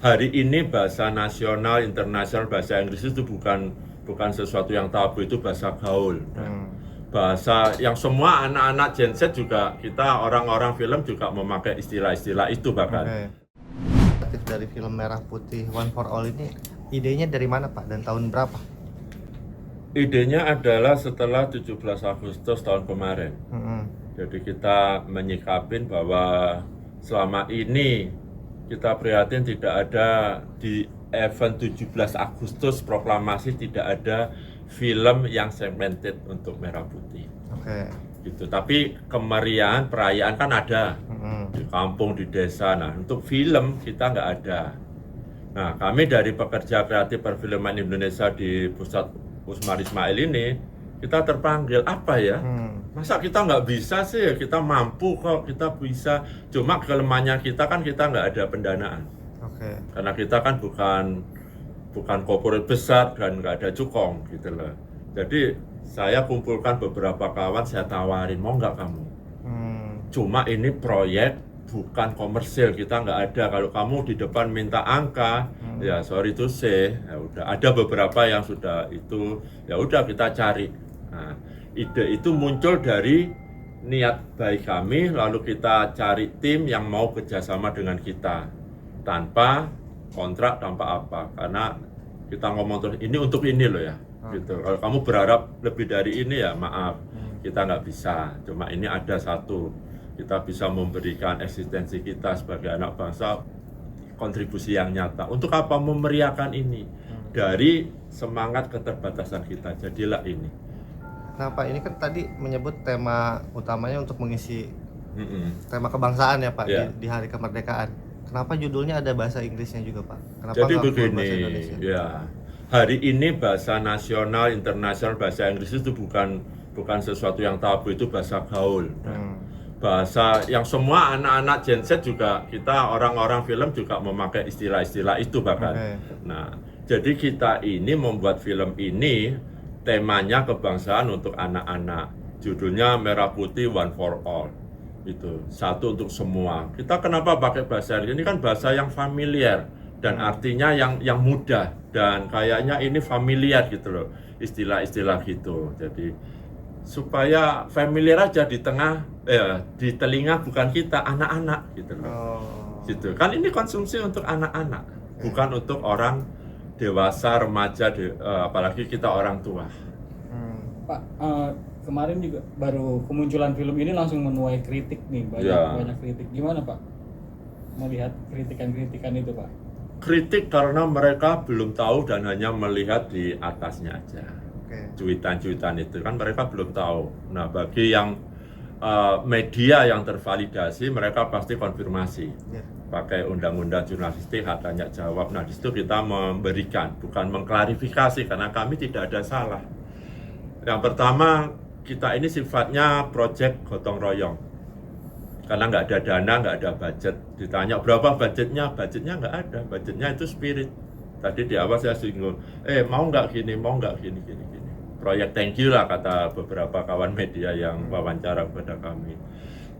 hari ini bahasa nasional, internasional, bahasa Inggris itu bukan sesuatu yang tabu, itu bahasa gaul. Bahasa yang semua anak-anak Gen Z juga, kita orang-orang film juga memakai istilah-istilah itu bahkan. Kreatif dari film Merah Putih One for All ini, idenya dari mana Pak dan tahun berapa? Idenya adalah setelah 17 Agustus tahun kemarin. Jadi kita menyikapin bahwa selama ini kita prihatin tidak ada di event 17 Agustus proklamasi, tidak ada film yang segmented untuk Merah Putih. Gitu. Tapi kemeriahan perayaan kan ada di kampung, di desa. Nah, untuk film kita nggak ada. Nah, kami dari pekerja kreatif perfilman Indonesia di pusat Usmar Ismail ini, kita terpanggil apa ya? Masa kita nggak bisa sih? Kita mampu kok, kita bisa. Cuma kelemahannya kita kan kita nggak ada pendanaan. Karena kita kan bukan korporat besar dan nggak ada cukong gitu loh. Jadi saya kumpulkan beberapa kawan, saya tawarin, mau nggak kamu? Cuma ini proyek bukan komersil, kita nggak ada. Kalau kamu di depan minta angka, ya sorry to say, ya udah ada beberapa yang sudah itu, ya udah kita cari. Nah, ide itu muncul dari niat baik kami, lalu kita cari tim yang mau kerjasama dengan kita tanpa kontrak, tanpa apa, karena kita ngomong terus ini untuk ini loh ya. Gitu. Kalau kamu berharap lebih dari ini ya maaf, kita nggak bisa. Cuma ini ada satu, kita bisa memberikan eksistensi kita sebagai anak bangsa, kontribusi yang nyata. Untuk apa memeriahkan ini? Dari semangat keterbatasan kita, jadilah ini. Nah Pak, ini kan tadi menyebut tema utamanya untuk mengisi tema kebangsaan ya Pak, di Hari Kemerdekaan. Kenapa judulnya ada bahasa Inggrisnya juga Pak? Kenapa jadi nggak full bahasa begini, Indonesia? ya hari ini bahasa nasional, internasional, bahasa Inggris itu bukan sesuatu yang tabu, itu bahasa gaul. Bahasa yang semua anak-anak Gen Z juga, kita orang-orang film juga memakai istilah-istilah itu bahkan. Nah, jadi kita ini membuat film ini temanya kebangsaan untuk anak-anak. Judulnya Merah Putih One for All. Itu satu untuk semua. Kita kenapa pakai bahasa Inggris? Ini kan bahasa yang familiar dan artinya yang mudah dan kayaknya ini familiar gitu loh, istilah-istilah gitu. Jadi supaya familiar aja di di telinga bukan kita, anak-anak gitu loh. Gitu. Kan ini konsumsi untuk anak-anak, bukan untuk orang dewasa, remaja, apalagi kita orang tua. Pak, kemarin juga baru kemunculan film ini langsung menuai kritik nih, banyak kritik. Gimana Pak melihat kritikan-kritikan itu Pak? Kritik karena mereka belum tahu dan hanya melihat di atasnya aja. Cuitan-cuitan itu kan mereka belum tahu. Nah, bagi yang media yang tervalidasi, mereka pasti konfirmasi. Pakai undang-undang jurnalistik, hak tanya jawab. Nah, di situ kita memberikan, bukan mengklarifikasi, karena kami tidak ada salah. Yang pertama, kita ini sifatnya proyek gotong royong. Karena nggak ada dana, nggak ada budget. Ditanya berapa budgetnya? Budgetnya nggak ada. Budgetnya itu spirit. Tadi di awal saya singgung, mau nggak gini, mau nggak gini. Proyek thank you lah, kata beberapa kawan media yang wawancara kepada kami.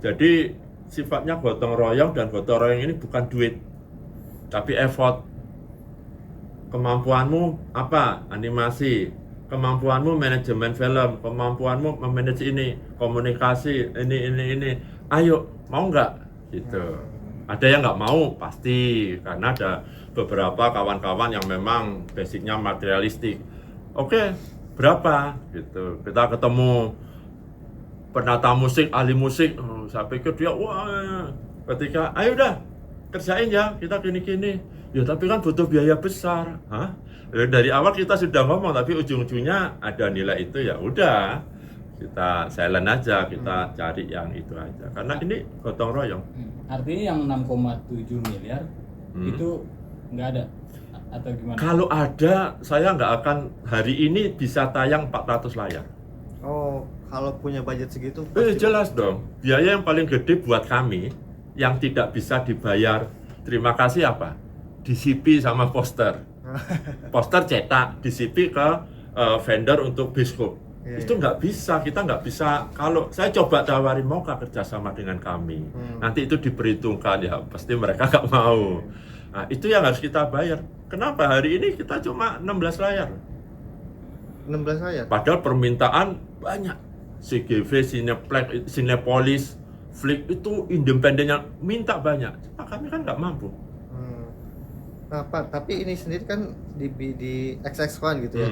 Jadi sifatnya gotong royong, dan gotong royong ini bukan duit, tapi effort. Kemampuanmu apa? Animasi. Kemampuanmu manajemen film, kemampuanmu memanage ini, komunikasi, ini. Ayo, mau nggak? Gitu. Ada yang nggak mau, pasti. Karena ada beberapa kawan-kawan yang memang basicnya materialistik. Oke, berapa? Gitu. Kita ketemu penata musik, ahli musik. Saya pikir dia, wah, ketika, ayo dah, kerjain ya, kita gini-gini. Ya tapi kan butuh biaya besar. Hah? Dari awal kita sudah ngomong, tapi ujung-ujungnya ada nilai itu, ya udah kita silent aja, kita cari yang itu aja. Karena ini gotong royong. Artinya yang 6,7 miliar itu nggak ada atau gimana? Kalau ada, saya nggak akan hari ini bisa tayang 400 layar. Kalau punya budget segitu? Jelas dong. Biaya yang paling gede buat kami yang tidak bisa dibayar. Terima kasih apa? DCP sama poster. Poster cetak, DCP ke vendor untuk bioskop. Itu nggak bisa, kita nggak bisa. Kalau saya coba tawarin mau kerjasama dengan kami, nanti itu diperhitungkan, ya pasti mereka nggak mau. Nah, itu yang harus kita bayar. Kenapa hari ini kita cuma 16 layar? 16 layar? Padahal permintaan banyak. CGV, Cineplex, Cinepolis, Flix itu independen yang minta banyak. Cuma kami kan nggak mampu. Nah Pak, tapi ini sendiri kan di XX1 gitu ya,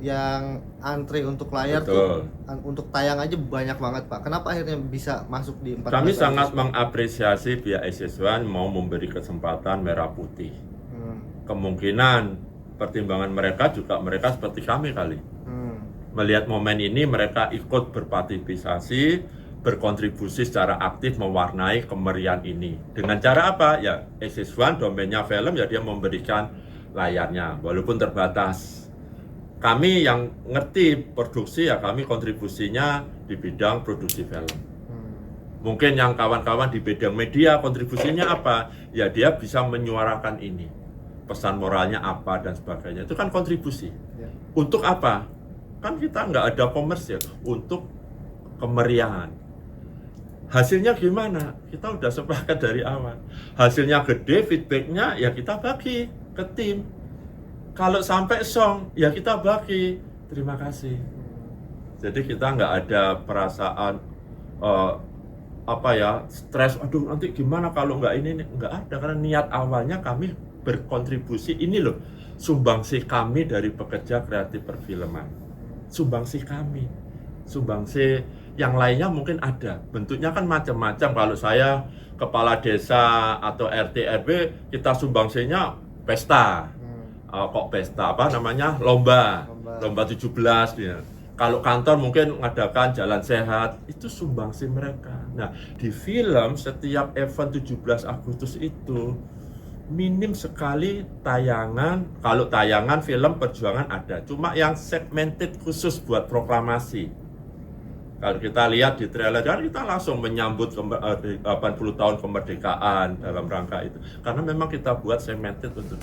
yang antri untuk layar tuh untuk tayang aja banyak banget Pak. Kenapa akhirnya bisa masuk di 14 Kami Agustus? sangat mengapresiasi pihak XX1 mau memberi kesempatan merah putih. Kemungkinan pertimbangan mereka juga mereka seperti kami kali. Melihat momen ini mereka ikut berpartisipasi, berkontribusi secara aktif mewarnai kemeriahan ini. Dengan cara apa? Ya, XX1 domainnya film, ya dia memberikan layarnya, walaupun terbatas. Kami yang ngerti produksi, ya kami kontribusinya di bidang produksi film. Mungkin yang kawan-kawan di bidang media, kontribusinya apa? Ya dia bisa menyuarakan ini. Pesan moralnya apa dan sebagainya. Itu kan kontribusi. Untuk apa? Kan kita nggak ada komersil. Untuk kemeriahan. Hasilnya gimana? Kita udah sepakat dari awal. Hasilnya gede, feedbacknya ya kita bagi ke tim. Kalau sampai song, ya kita bagi. Terima kasih. Jadi kita nggak ada perasaan stres. Aduh nanti gimana kalau nggak ini? Nggak ada, karena niat awalnya kami berkontribusi. Ini loh sumbangsi kami dari pekerja kreatif perfilman. Sumbangsi kami. Sumbangsi yang lainnya mungkin ada, bentuknya kan macam-macam. Kalau saya kepala desa atau RT RW, kita sumbangsinya pesta. Kok pesta apa namanya? Lomba 17 ya. Kalau kantor mungkin mengadakan jalan sehat, itu sumbangsi mereka. Nah, di film setiap event 17 Agustus itu minim sekali tayangan. Kalau tayangan film perjuangan ada, cuma yang segmented khusus buat proklamasi. Kalau kita lihat di trailer, kan kita langsung menyambut 80 tahun kemerdekaan dalam rangka itu. Karena memang kita buat segmented untuk